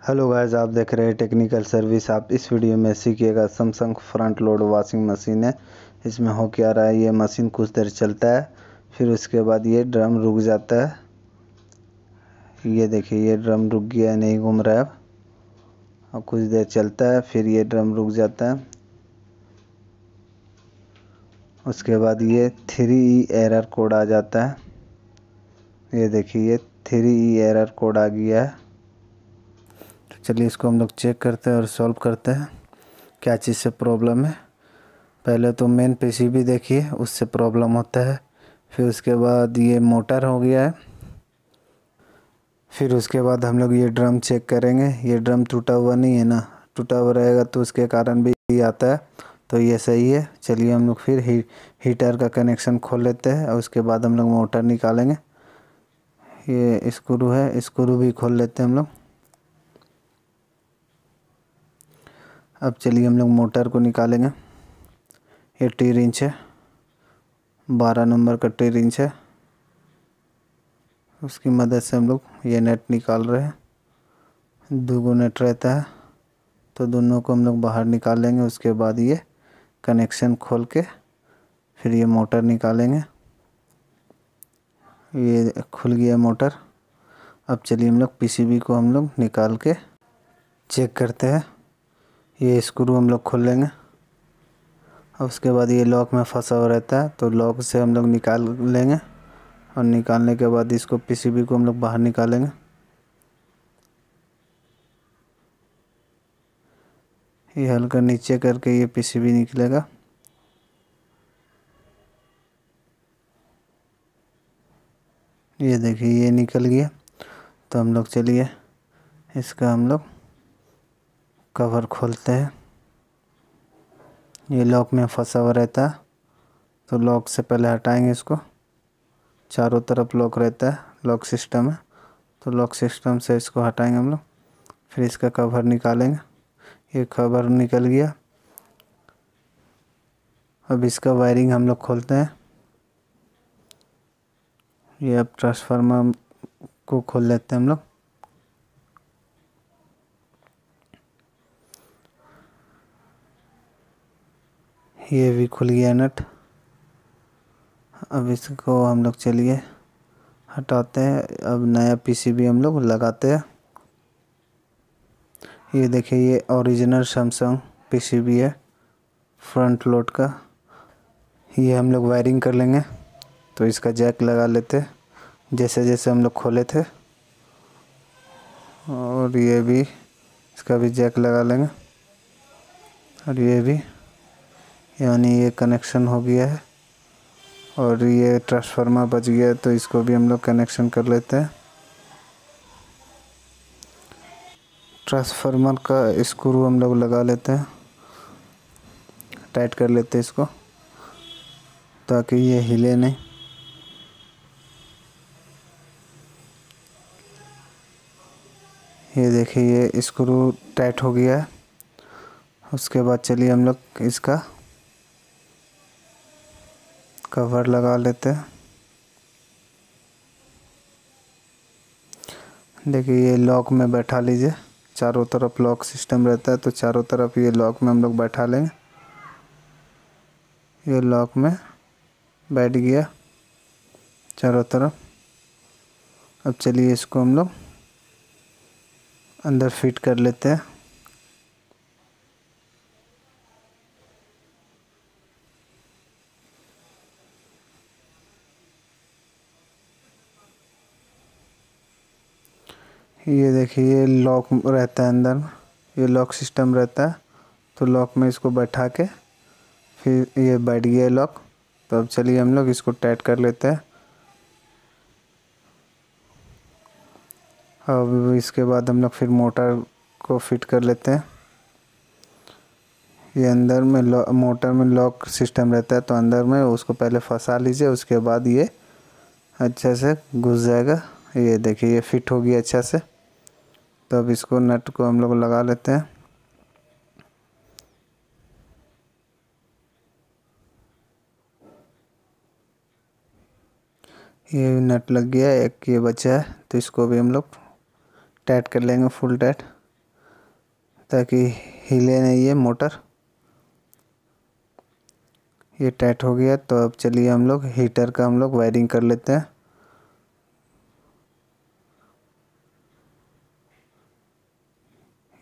Hello guys, आप देख रहे हैं टेक्निकल सर्विस। आप इस वीडियो में सीखिएगा Samsung front load washing machine है। इसमें हो क्या रहा है, ये मशीन कुछ देर चलता है, फिर उसके बाद ये ड्रम रुक जाता है। ये देखिए, ये ड्रम रुक गया, नहीं घूम रहा है। अब कुछ देर चलता है, फिर ये ड्रम रुक जाता है। उसके बाद ये 3E एरर कोड आ जाता है। ये देखिए, ये 3E एरर कोड आ गया है। चलिए इसको हम लोग चेक करते हैं और सॉल्व करते हैं क्या चीज़ से प्रॉब्लम है। पहले तो मेन पीसीबी देखिए, उससे प्रॉब्लम होता है। फिर उसके बाद ये मोटर हो गया है। फिर उसके बाद हम लोग ये ड्रम चेक करेंगे। ये ड्रम टूटा हुआ नहीं है ना, टूटा हुआ रहेगा तो उसके कारण भी आता है। तो ये सही है। चलिए हम लोग फिर हीटर का कनेक्शन खोल लेते हैं और उसके बाद हम लोग मोटर निकालेंगे। ये स्क्रू है, स्क्रू भी खोल लेते हैं हम लोग। अब चलिए हम लोग मोटर को निकालेंगे। ये टी रिंच है, 12 नंबर का टी रिंच है। उसकी मदद से हम लोग ये नेट निकाल रहे हैं। दो नेट रहता है तो दोनों को हम लोग बाहर निकाल लेंगे। उसके बाद ये कनेक्शन खोल के फिर ये मोटर निकालेंगे। ये खुल गया मोटर। अब चलिए हम लोग पीसीबी को हम लोग निकाल के चेक करते हैं। ये स्क्रू हम लोग खोल लेंगे। और उसके बाद ये लॉक में फंसा हुआ रहता है तो लॉक से हम लोग निकाल लेंगे। और निकालने के बाद इसको पीसीबी को हम लोग बाहर निकालेंगे। ये हल्का नीचे करके ये पीसीबी निकलेगा। ये देखिए, ये निकल गया। तो हम लोग चलिए इसका हम लोग कवर खोलते हैं। ये लॉक में फंसा हुआ रहता है तो लॉक से पहले हटाएंगे इसको। चारों तरफ लॉक रहता है, लॉक सिस्टम है तो लॉक सिस्टम से इसको हटाएंगे हम लोग। फिर इसका कवर निकालेंगे। ये कवर निकल गया। अब इसका वायरिंग हम लोग खोलते हैं। ये अब ट्रांसफार्मर को खोल लेते हैं हम लोग। ये भी खुल गया नट। अब इसको हम लोग चलिए हटाते हैं। अब नया पीसीबी हम लोग लगाते हैं। ये देखिए, ये ओरिजिनल सैमसंग पीसीबी है फ्रंट लोड का। ये हम लोग वायरिंग कर लेंगे। तो इसका जैक लगा लेते हैं जैसे जैसे हम लोग खोले थे। और ये भी, इसका भी जैक लगा लेंगे। और ये भी, यानी ये कनेक्शन हो गया है। और ये ट्रांसफार्मर बच गया तो इसको भी हम लोग कनेक्शन कर लेते हैं। ट्रांसफार्मर का स्क्रू हम लोग लगा लेते हैं, टाइट कर लेते हैं इसको ताकि ये हिले नहीं। ये देखिए, ये स्क्रू टाइट हो गया है। उसके बाद चलिए हम लोग इसका कवर लगा लेते हैं। देखिए, ये लॉक में बैठा लीजिए। चारों तरफ लॉक सिस्टम रहता है तो चारों तरफ ये लॉक में हम लोग बैठा लेंगे। ये लॉक में बैठ गया चारों तरफ। अब चलिए इसको हम लोग अंदर फिट कर लेते हैं। ये देखिए, ये लॉक रहता है अंदर, ये लॉक सिस्टम रहता है तो लॉक में इसको बैठा के फिर ये बैठ गया लॉक। तो अब चलिए हम लोग इसको टाइट कर लेते हैं। अब इसके बाद हम लोग फिर मोटर को फिट कर लेते हैं। ये अंदर में मोटर में लॉक सिस्टम रहता है तो अंदर में उसको पहले फंसा लीजिए, उसके बाद ये अच्छे से घुस जाएगा। ये देखिए, ये फिट हो गया अच्छा से। तो अब इसको नट को हम लोग लगा लेते हैं। ये नट लग गया, एक ये बचा है तो इसको भी हम लोग टाइट कर लेंगे फुल टाइट। ताकि हिले नहीं ये मोटर। ये टाइट हो गया। तो अब चलिए हम लोग हीटर का वायरिंग कर लेते हैं।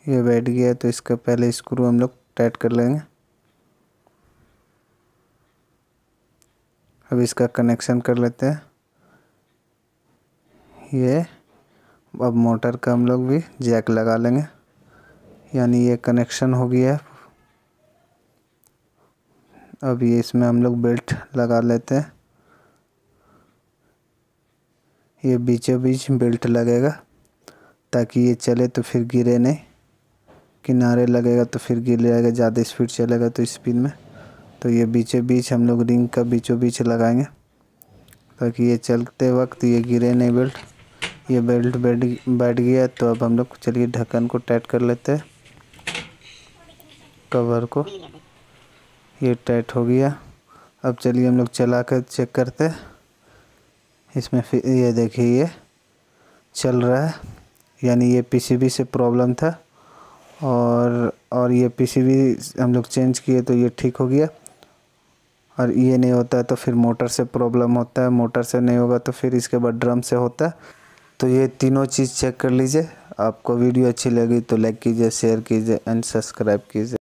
ये बैठ गया तो इसका पहले स्क्रू हम लोग टाइट कर लेंगे। अब इसका कनेक्शन कर लेते हैं। ये अब मोटर का हम लोग भी जैक लगा लेंगे, यानी ये कनेक्शन हो गया है। अब ये इसमें हम लोग बेल्ट लगा लेते हैं। ये बीचों बीच बेल्ट लगेगा ताकि ये चले तो फिर गिरे नहीं। किनारे लगेगा तो फिर गिर जाएगा, ज़्यादा स्पीड चलेगा तो स्पीड में। तो ये बीचों बीच हम लोग रिंग का बीचों बीच लगाएंगे ताकि ये चलते वक्त ये गिरे नहीं बेल्ट। ये बेल्ट बैठ गया। तो अब हम लोग चलिए ढक्कन को टाइट कर लेते हैं, कवर को। ये टाइट हो गया। अब चलिए हम लोग चला कर चेक करते हैं इसमें। फिर ये देखिए ये चल रहा है, यानी ये पीसीबी से प्रॉब्लम था। और ये पीसीबी हम लोग चेंज किए तो ये ठीक हो गया। और ये नहीं होता है तो फिर मोटर से प्रॉब्लम होता है, मोटर से नहीं होगा तो फिर इसके बाद ड्रम से होता है। तो ये तीनों चीज़ चेक कर लीजिए। आपको वीडियो अच्छी लगी तो लाइक कीजिए, शेयर कीजिए एंड सब्सक्राइब कीजिए।